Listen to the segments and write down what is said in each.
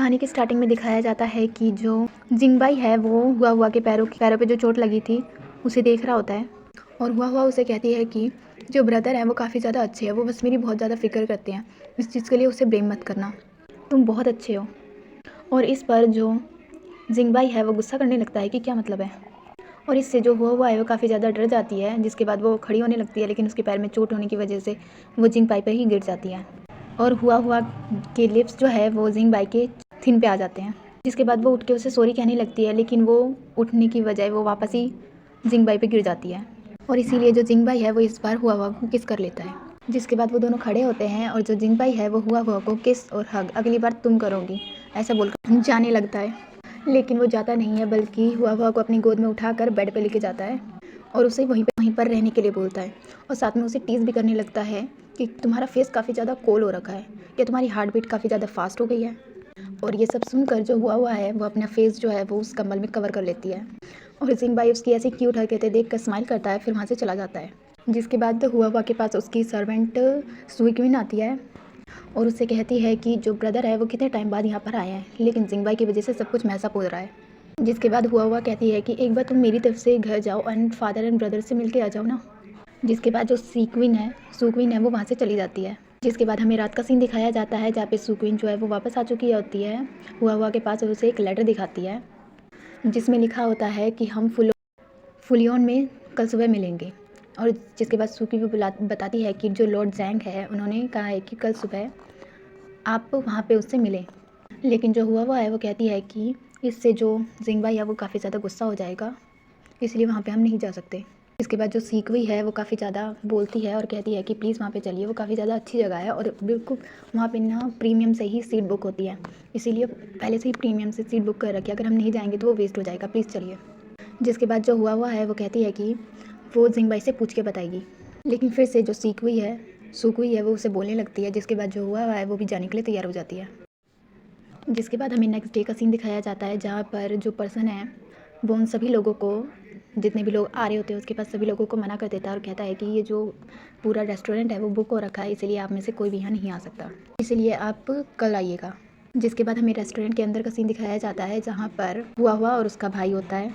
कहानी के स्टार्टिंग में दिखाया जाता है कि जो जिंगबाई है वो हुआ हुआ के पैरों पे जो चोट लगी थी उसे देख रहा होता है और हुआ हुआ उसे कहती है कि जो ब्रदर है वो काफ़ी ज़्यादा अच्छे हैं, वो बस मेरी बहुत ज़्यादा फिक्र करते हैं, इस चीज़ के लिए उसे ब्लेम मत करना, तुम बहुत अच्छे हो। और इस पर जो जिंगबाई है वो गुस्सा करने लगता है कि क्या मतलब है, और इससे जो हुआ है वो काफ़ी ज़्यादा डर जाती है, जिसके बाद वो खड़ी होने लगती है, लेकिन उसके पैर में चोट होने की वजह से वो जिंगबाई पर ही गिर जाती है और हुआ के लिप्स जो है वो जिंगबाई के थिन पे आ जाते हैं, जिसके बाद वो उठ के उसे सॉरी कहने लगती है, लेकिन वो उठने की बजाय वो वापस ही जिंगबाई पे गिर जाती है और इसीलिए जो जिंगबाई है वो इस बार हुआ को किस कर लेता है, जिसके बाद वो दोनों खड़े होते हैं और जो जिंगबाई है वो हुआ को किस और हग अगली बार तुम करोगी ऐसा बोलकर जाने लगता है, लेकिन वो जाता नहीं है बल्कि हुआ को अपनी गोद में उठाकर बेड पे लेके जाता है और उसे वहीं पर रहने के लिए बोलता है और साथ में उसे टीज़ भी करने लगता है कि तुम्हारा फेस काफ़ी ज़्यादा कोल हो रखा है, या तुम्हारी हार्ट बीट काफ़ी ज़्यादा फास्ट हो गई है। और ये सब सुनकर जो हुआ है वो अपना फेस जो है वो उस कंबल में कवर कर लेती है और जिंगबाई उसकी ऐसी क्यूट हरकतें देख कर स्माइल करता है, फिर वहाँ से चला जाता है। जिसके बाद हुआ के पास उसकी सर्वेंट सुईक्विन आती है और उससे कहती है कि जो ब्रदर है वो कितने टाइम बाद यहाँ पर आया है, लेकिन जिंगबाई की वजह से सब कुछ मैसअप हो रहा है। जिसके बाद हुआ कहती है कि एक बार तुम मेरी तरफ से घर जाओ एंड फादर एंड ब्रदर से मिल के आ जाओ ना। जिसके बाद जो सुक्विन है वो वहाँ से चली जाती है। जिसके बाद हमें रात का सीन दिखाया जाता है जहाँ पे सुक्विन जो है वो वापस आ चुकी होती है हुआ के पास और उसे एक लेटर दिखाती है जिसमें लिखा होता है कि हम फुलियोन में कल सुबह मिलेंगे। और जिसके बाद सुकी भी बताती है कि जो लॉर्ड जैंग है उन्होंने कहा है कि कल सुबह आप वहाँ पे उससे मिलें, लेकिन जो हुआ है वो कहती है कि इससे जो जिंगबाई है वो काफ़ी ज़्यादा गुस्सा हो जाएगा, इसलिए वहाँ पे हम नहीं जा सकते। इसके बाद जो सीक्वी है वो काफ़ी ज़्यादा बोलती है और कहती है कि प्लीज़ वहाँ पे चलिए, वो काफ़ी ज़्यादा अच्छी जगह है और बिल्कुल वहाँ पे ना प्रीमियम से ही सीट बुक होती है, इसीलिए पहले से ही प्रीमियम से सीट बुक कर रखी है, अगर हम नहीं जाएंगे तो वो वेस्ट हो जाएगा, प्लीज़ चलिए। जिसके बाद जो हुआ है वो कहती है कि वो जिंगबाई से पूछ के बताएगी, लेकिन फिर से जो सुक्वी है वो उसे बोलने लगती है, जिसके बाद जो हुआ है वो भी जाने के लिए तैयार हो जाती है। जिसके बाद हमें नेक्स्ट डे का सीन दिखाया जाता है जहाँ पर जो पर्सन है वो उन सभी लोगों को, जितने भी लोग आ रहे होते हैं उसके पास सभी लोगों को मना कर देता है और कहता है कि ये जो पूरा रेस्टोरेंट है वो बुक हो रखा है, इसलिए आप में से कोई भी यहाँ नहीं आ सकता, इसलिए आप कल आइएगा। जिसके बाद हमें रेस्टोरेंट के अंदर का सीन दिखाया जाता है जहाँ पर हुआ और उसका भाई होता है,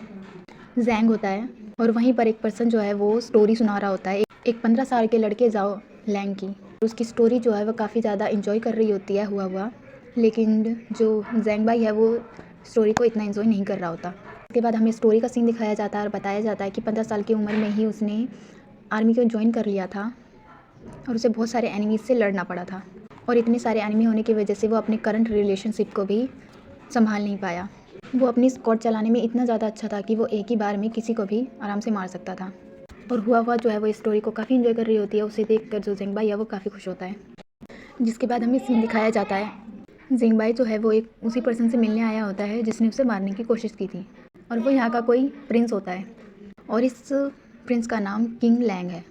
जैंग होता है, और वहीं पर एक पर्सन जो है वो स्टोरी सुना रहा होता है, एक 15 साल के लड़के जाओ लैंग की, उसकी स्टोरी जो है वो काफ़ी ज़्यादा इंजॉय कर रही होती है हुआ, लेकिन जो जैंगबाई है वो स्टोरी को इतना एंजॉय नहीं कर रहा होता। उसके बाद हमें स्टोरी का सीन दिखाया जाता है और बताया जाता है कि 15 साल की उम्र में ही उसने आर्मी को ज्वाइन कर लिया था और उसे बहुत सारे एनिमीज से लड़ना पड़ा था, और इतने सारे एनिमी होने की वजह से वो अपने करंट रिलेशनशिप को भी संभाल नहीं पाया। वो अपनी स्क्वाड चलाने में इतना ज़्यादा अच्छा था कि वो एक ही बार में किसी को भी आराम से मार सकता था, और हुआ जो है वो इस स्टोरी को काफ़ी इंजॉय कर रही होती है, उसे देख कर जो जिंगबाई है वो काफ़ी खुश होता है। जिसके बाद हमें सीन दिखाया जाता है जिंगबाई जो है वो एक उसी पर्सन से मिलने आया होता है जिसने उसे मारने की कोशिश की थी, और वो यहाँ का कोई प्रिंस होता है और इस प्रिंस का नाम किंग लैंग है।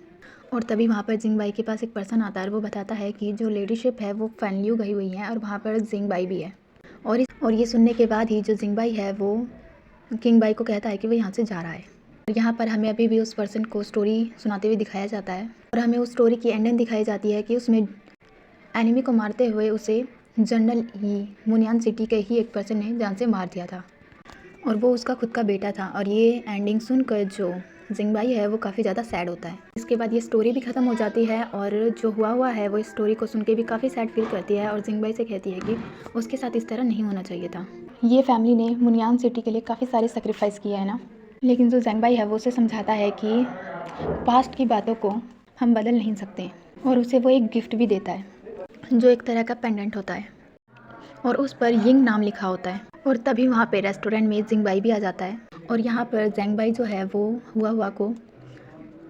और तभी वहाँ पर जिंगबाई के पास एक पर्सन आता है और वो बताता है कि जो लेडीशिप है वो फैनलियू गई हुई है और वहाँ पर जिंगबाई भी है, और ये सुनने के बाद ही जो जिंगबाई है वो किंगबाई को कहता है कि वो यहाँ से जा रहा है। और यहाँ पर हमें अभी भी उस पर्सन को स्टोरी सुनाते हुए दिखाया जाता है और हमें उस स्टोरी की एंडिंग दिखाई जाती है कि उसमें एनिमी को मारते हुए उसे जनरल ही मुनियान सिटी के ही एक पर्सन ने जान से मार दिया था और वो उसका खुद का बेटा था, और ये एंडिंग सुनकर जो जिंगबाई है वो काफ़ी ज़्यादा सैड होता है। इसके बाद ये स्टोरी भी ख़त्म हो जाती है और जो हुआ है वो इस स्टोरी को सुन के भी काफ़ी सैड फील करती है और जिंगबाई से कहती है कि उसके साथ इस तरह नहीं होना चाहिए था। ये फैमिली ने मुनियान सिटी के लिए काफ़ी सारे सेक्रीफाइस किया है ना, लेकिन जो जिंगबाई है वो उसे समझाता है कि पास्ट की बातों को हम बदल नहीं सकते, और उसे वो एक गिफ्ट भी देता है जो एक तरह का पेंडेंट होता है और उस पर यिंग नाम लिखा होता है। और तभी वहाँ पे रेस्टोरेंट में जिंगबाई भी आ जाता है और यहाँ पर जिंगबाई जो है वो हुआ को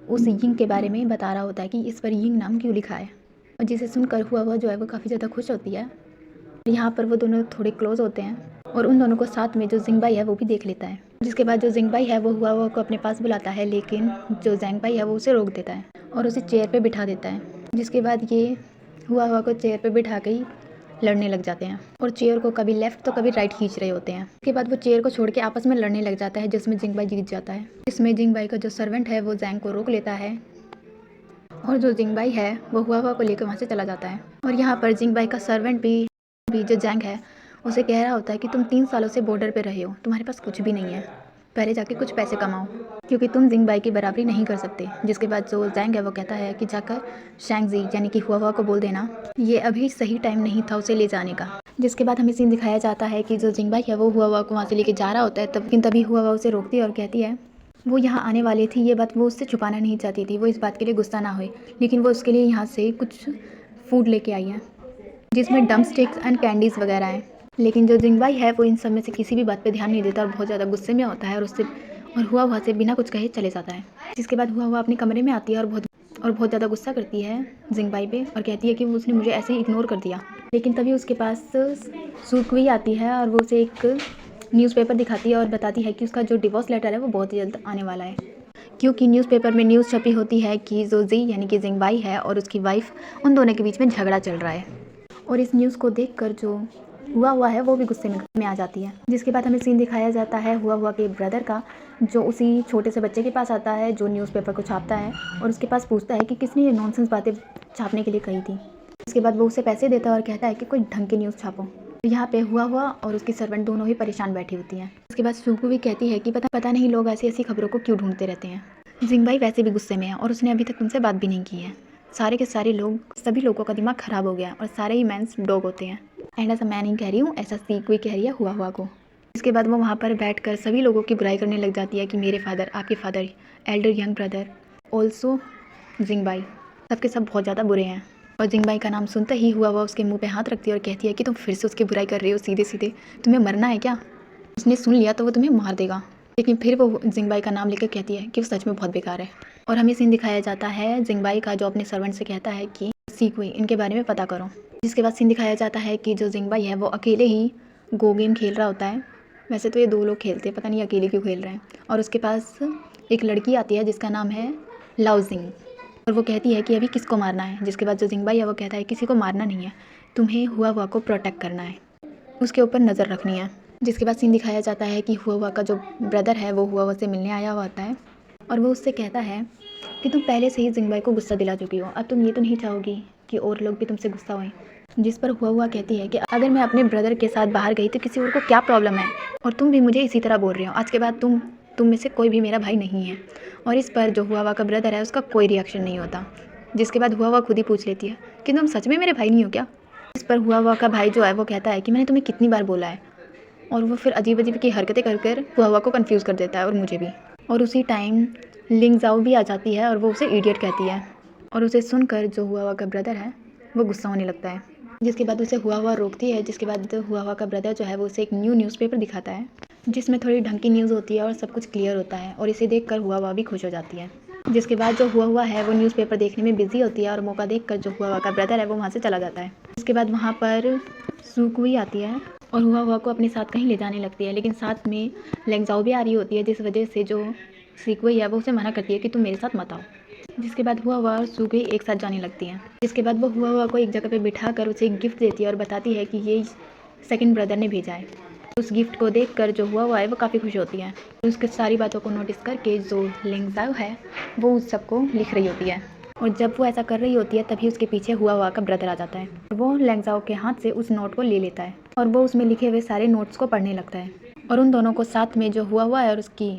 उस यिंग के बारे में बता रहा होता है कि इस पर यिंग नाम क्यों लिखा है, और जिसे सुनकर हुआ जो है वो काफ़ी ज़्यादा खुश होती है। यहाँ पर वो दोनों थोड़े क्लोज होते हैं और उन दोनों को साथ में जो जिंगबाई है वो भी देख लेता है। जिसके बाद जो जिंगबाई है वो हुआ को अपने पास बुलाता है, लेकिन जो जिंगबाई है वो उसे रोक देता है और उसे चेयर पे बिठा देता है। जिसके बाद ये हुआ को चेयर पे बिठा के ही लड़ने लग जाते हैं और चेयर को कभी लेफ्ट तो कभी राइट खींच रहे होते हैं। उसके बाद वो चेयर को छोड़ के आपस में लड़ने लग जाता है, जिसमें जिंगबाई जीत जाता है। इसमें जिंगबाई का जो सर्वेंट है वो जैंग को रोक लेता है और जो जिंगबाई है वो हुआ को लेकर वहाँ से चला जाता है। और यहाँ पर जिंगबाई का सर्वेंट भी जो जैंग है उसे कह रहा होता है कि तुम 3 सालों से बॉर्डर पे रहे हो, तुम्हारे पास कुछ भी नहीं है, पहले जाके कुछ पैसे कमाओ क्योंकि तुम जिंगबाई की बराबरी नहीं कर सकते। जिसके बाद जो जैंग है वो कहता है कि जाकर शैंगजी यानी कि हुआ हुआ को बोल देना ये अभी सही टाइम नहीं था उसे ले जाने का। जिसके बाद हमें सीन दिखाया जाता है कि जो जिंगबाई है वो हुआ हुआ को वहाँ से लेके जा रहा होता है, लेकिन तभी हुआ हुआ उसे रोकती है और कहती है वो यहाँ आने वाली थी, ये बात वो उससे छुपाना नहीं चाहती थी, वो इस बात के लिए गुस्सा ना होए, लेकिन वो उसके लिए यहाँ से कुछ फूड लेके आई है जिसमें डम स्टिक्स एंड कैंडीज़ वगैरह हैं। लेकिन जो जिंगबाई है वो इन सब में से किसी भी बात पे ध्यान नहीं देता और बहुत ज़्यादा गुस्से में होता है और हुआ हुआ से बिना कुछ कहे चले जाता है। जिसके बाद हुआ हुआ अपने कमरे में आती है और बहुत ज़्यादा गुस्सा करती है जिंगबाई पे और कहती है कि वो उसने मुझे ऐसे ही इग्नोर कर दिया। लेकिन तभी उसके पास सुकुई आती है और वो उसे एक न्यूज़पेपर दिखाती है और बताती है कि उसका जो डिवोर्स लेटर है वो बहुत ही जल्द आने वाला है, क्योंकि न्यूज़पेपर में न्यूज़ छपी होती है कि जो जी यानी कि जिंगबाई है और उसकी वाइफ उन दोनों के बीच में झगड़ा चल रहा है। और इस न्यूज़ को देखकर जो हुआ है वो भी गुस्से में आ जाती है। जिसके बाद हमें सीन दिखाया जाता है हुआ के ब्रदर का, जो उसी छोटे से बच्चे के पास आता है जो न्यूज़पेपर को छापता है और उसके पास पूछता है कि किसने ये नॉनसेंस बातें छापने के लिए कही थी। इसके बाद वो उसे पैसे देता है और कहता है कि कोई ढंग की न्यूज़ छापो। यहाँ पे हुआ और उसकी सर्वेंट दोनों ही परेशान बैठी होती हैं। उसके बाद सुकू भी कहती है कि पता नहीं लोग ऐसी ऐसी खबरों को क्यों ढूंढते रहते हैं। जिंगबाई वैसे भी गुस्से में है और उसने अभी तक तुमसे बात भी नहीं की है। सारे के सारे लोग, सभी लोगों का दिमाग खराब हो गया और सारे ही मैंस डॉग होते हैं। एंड ऐसा मैं नहीं कह रही हूँ, ऐसा सीकुई कह रही है हुआ को। इसके बाद वो वहाँ पर बैठकर सभी लोगों की बुराई करने लग जाती है कि मेरे फादर, आपके father, elder young brother, also जिंगबाई, सबके सब बहुत ज़्यादा बुरे हैं। और जिंगबाई का नाम सुनते ही हुआ उसके मुंह पे हाथ रखती है और कहती है कि तुम फिर से उसकी बुराई कर रही हो सीधे सीधे, तुम्हें मरना है क्या? उसने सुन लिया तो वो तुम्हें मार देगा। लेकिन फिर वो जिंगबाई का नाम लेकर कहती है कि वो सच में बहुत बेकार है। और हमें सीन दिखाया जाता है जिंगबाई का जो अपने सर्वेंट से कहता है कि सीकुई इनके बारे में पता करो। जिसके बाद सीन दिखाया जाता है कि जो जिंगबाई है वो अकेले ही गो गेम खेल रहा होता है। वैसे तो ये 2 लोग खेलते हैं, पता नहीं अकेले क्यों खेल रहे हैं। और उसके पास एक लड़की आती है जिसका नाम है लाउजिंग और वो कहती है कि अभी किसको मारना है। जिसके बाद जो जिंगबाई है वो कहता है किसी को मारना नहीं है, तुम्हें हुआ को प्रोटेक्ट करना है, उसके ऊपर नज़र रखनी है। जिसके बाद सीन दिखाया जाता है कि हुआ का जो ब्रदर है वो हुआ से मिलने आया हुआ होता है और वो उससे कहता है कि तुम पहले से ही जिंगबाई को गुस्सा दिला चुकी हो, अब तुम ये तो नहीं चाहोगी कि और लोग भी तुमसे गुस्सा हों। जिस पर हुआ कहती है कि अगर मैं अपने ब्रदर के साथ बाहर गई तो किसी और को क्या प्रॉब्लम है, और तुम भी मुझे इसी तरह बोल रहे हो, आज के बाद तुम में से कोई भी मेरा भाई नहीं है। और इस पर जो हुआ का ब्रदर है उसका कोई रिएक्शन नहीं होता। जिसके बाद हुआ खुद ही पूछ लेती है कि तुम सच में मेरे भाई नहीं हो क्या? इस पर हुआ का भाई जो है वो कहता है कि मैंने तुम्हें कितनी बार बोला है। और वो फिर अजीब अजीब की हरकतें कर हुआ को कंफ्यूज कर देता है और मुझे भी। और उसी टाइम लिंग जाओ भी आ जाती है और वो उसे इडियट कहती है और उसे सुनकर जो हुआ का ब्रदर है वो गुस्सा होने लगता है। जिसके बाद उसे हुआ रोकती है। जिसके बाद हुआ का ब्रदर जो है वो उसे एक न्यूज़पेपर दिखाता है जिसमें थोड़ी ढंग की न्यूज़ होती है और सब कुछ क्लियर होता है और इसे देखकर हुआ भी खुश हो जाती है। जिसके बाद जो हुआ है वो न्यूज़पेपर देखने में बिजी होती है और मौका देखकर जो हुआ का ब्रदर है वो वहाँ से चला जाता है। उसके बाद वहाँ पर सुकुई आती है और हुआ को अपने साथ कहीं ले जाने लगती है, लेकिन साथ में लेंगजाओ भी आ रही होती है, जिस वजह से जो सीकुई है वो उसे मना करती है कि तुम मेरे साथ मत आओ। जिसके बाद हुआ और सुकुई एक साथ जाने लगती हैं। जिसके बाद वो हुआ को एक जगह पे बिठा कर उसे एक गिफ्ट देती है और बताती है कि ये सेकंड ब्रदर ने भेजा है। उस गिफ्ट को देखकर जो हुआ है वो काफ़ी खुश होती है। उसके सारी बातों को नोटिस करके जो लेंगजाओ है वो उस सबको लिख रही होती है और जब वो ऐसा कर रही होती है तभी उसके पीछे हुआ का ब्रदर आ जाता है। वो लेंगजाओ के हाथ से उस नोट को ले लेता है और वो उसमें लिखे हुए सारे नोट्स को पढ़ने लगता है और उन दोनों को साथ में जो हुआ है और उसकी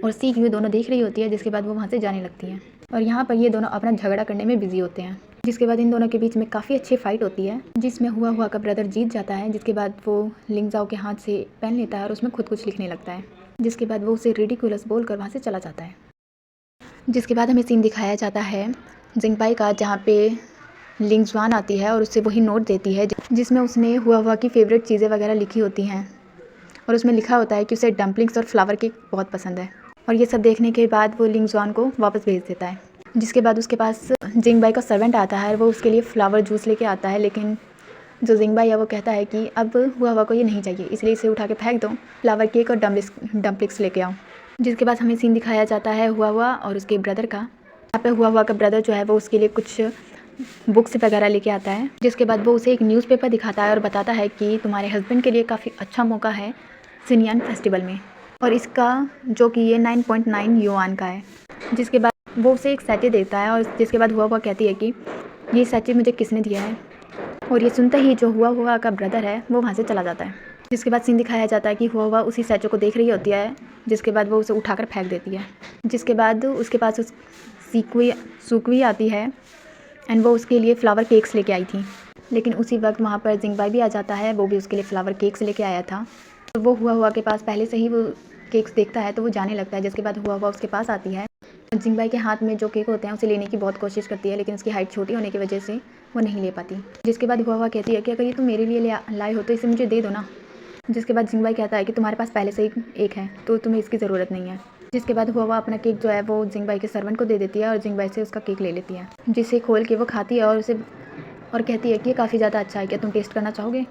और सीख हुई दोनों देख रही होती है। जिसके बाद वो वहाँ से जाने लगती हैं और यहाँ पर ये दोनों अपना झगड़ा करने में बिजी होते हैं। जिसके बाद इन दोनों के बीच में काफ़ी अच्छी फाइट होती है जिसमें हुआ का ब्रदर जीत जाता है। जिसके बाद वो लिंगजाओ के हाथ से पेन लेता है और उसमें खुद कुछ लिखने लगता है। जिसके बाद वो उसे रिडिकुलस बोलकर वहाँ से चला जाता है। जिसके बाद हमें सीन दिखाया जाता है जिंगबाई का, जहाँ पे लिंगजुआन आती है और उससे वही नोट देती है जिसमें उसने हुआ की फ़ेवरेट चीज़ें वगैरह लिखी होती हैं और उसमें लिखा होता है कि उसे डम्पलिंग्स और फ्लावर केक बहुत पसंद है। और ये सब देखने के बाद वो लिंगजुआन को वापस भेज देता है। जिसके बाद उसके पास जिंगबाई का सर्वेंट आता है और वो उसके लिए फ्लावर जूस लेके आता है, लेकिन जो जिंगबाई है वो कहता है कि अब हुआ को ये नहीं चाहिए, इसलिए इसे उठा के फेंक दो, फ्लावर केक और डम्पलिंग्स लेके आओ। जिसके बाद हमें सीन दिखाया जाता है हुआ और उसके ब्रदर का। यहाँ पे हुआ का ब्रदर जो है वो उसके लिए कुछ बुक्स वगैरह लेके आता है। जिसके बाद वो उसे एक न्यूज़पेपर दिखाता है और बताता है कि तुम्हारे हस्बैंड के लिए काफ़ी अच्छा मौका है सिनियन फेस्टिवल में, और इसका जो कि ये 9.9 युआन का है। जिसके बाद वो उसे एक सैचे देता है और जिसके बाद हुआ कहती है कि ये सैचे मुझे किसने दिया है, और ये सुनते ही जो हुआ हुआ का ब्रदर है वो वहाँ से चला जाता है। जिसके बाद सीन दिखाया जाता है कि हुआ हुआ उसी सैचो को देख रही होती है, जिसके बाद वो उसे उठाकर फेंक देती है। जिसके बाद उसके पास उस सुकवी आती है एंड वो उसके लिए फ्लावर केक्स लेके आई थी। लेकिन उसी वक्त वहाँ पर जिंगबाई भी आ जाता है, वो भी उसके लिए फ्लावर केक्स लेके आया था। तो वो हुआ हुआ के पास पहले से ही वो केक्स देखता है तो वो जाने लगता है। जिसके बाद हुआ हुआ उसके पास आती है, जिंगबाई के हाथ में जो केक होते हैं उसे लेने की बहुत कोशिश करती है, लेकिन उसकी हाइट छोटी होने की वजह से वो नहीं ले पाती। जिसके बाद हुआ हुआ कहती है कि अगर ये तुम मेरे लिए लाए हो तो इसे मुझे दे दो ना। जिसके बाद जिंगबाई कहता है कि तुम्हारे पास पहले से ही एक है तो तुम्हें इसकी ज़रूरत नहीं है। जिसके बाद हुआ अपना केक जो है वो जिंगबाई के सर्वेंट को दे देती है और जिंगबाई से उसका केक ले लेती है, जिसे खोल के वो खाती है और कहती है कि ये काफ़ी ज़्यादा अच्छा है, क्या तुम टेस्ट करना चाहोगे।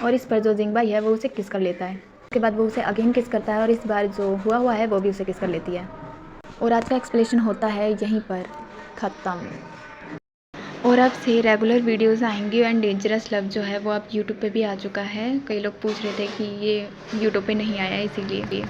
और इस पर जो जिंगबाई है वो उसे किस कर लेता है। उसके बाद वो उसे अगेन किस करता है और इस बार जो हुआ है वो भी उसे किस कर लेती है। और आज का एक्सप्लेनेशन होता है यहीं पर ख़त्म। और अब से रेगुलर वीडियोस आएंगी एंड डेंजरस लव जो है वो अब यूट्यूब पे भी आ चुका है। कई लोग पूछ रहे थे कि ये यूट्यूब पे नहीं आया इसीलिए।